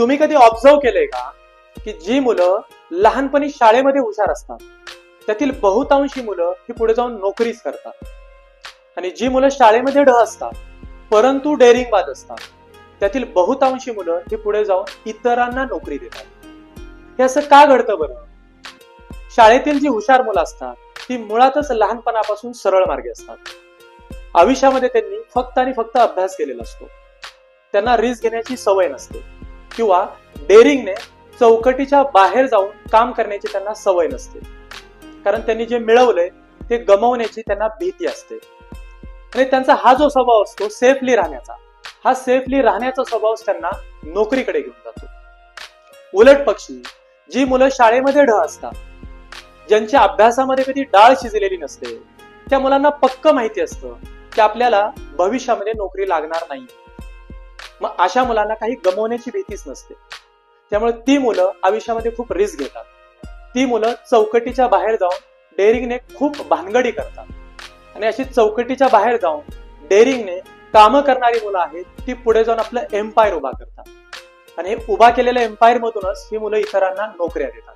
तुम्ही कधी ऑब्झर्व केलंय का की जी मुलं लहानपणी शाळेमध्ये हुशार असतात त्यातील बहुतांशी मुलं ही पुढे जाऊन नोकरीच करतात, आणि जी मुलं शाळेमध्ये ढ असतात परंतु डेअरिंगबाज असतात त्यातील बहुतांशी मुलं ही पुढे जाऊन इतरांना नोकरी देतात. हे असं का घडतं बरं? शाळेतील जी हुशार मुलं असतात ती मुळातच लहानपणापासून सरळ मार्गी असतात. आयुष्यामध्ये त्यांनी फक्त आणि फक्त अभ्यास केलेला असतो. त्यांना रिस्क घेण्याची सवय नसते किंवा डेअरिंगने चौकटीच्या बाहेर जाऊन काम करण्याची त्यांना सवय नसते, कारण त्यांनी जे मिळवलंय ते गमावण्याची त्यांना भीती असते. आणि त्यांचा हा जो स्वभाव असतो सेफली राहण्याचा, हा सेफली राहण्याचा स्वभाव त्यांना नोकरीकडे घेऊन जातो. उलट पक्षी जी मुलं शाळेमध्ये ढ असतात, ज्यांच्या अभ्यासामध्ये कधी डाळ शिजलेली नसते, त्या मुलांना पक्क माहिती असतं की आपल्याला भविष्यामध्ये नोकरी लागणार नाही. मग अशा मुलांना काही गमवण्याची भीतीच नसते. त्यामुळे ती मुलं आयुष्यामध्ये खूप रिस्क घेतात. ती मुलं चौकटीच्या बाहेर जाऊन डेअरिंगने खूप भानगडी करतात, आणि अशी चौकटीच्या बाहेर जाऊन डेअरिंगने कामं करणारी मुलं आहेत ती पुढे जाऊन आपलं एम्पायर उभा करतात, आणि हे उभा केलेल्या एम्पायर मधूनच ही मुलं इतरांना नोकऱ्या देतात.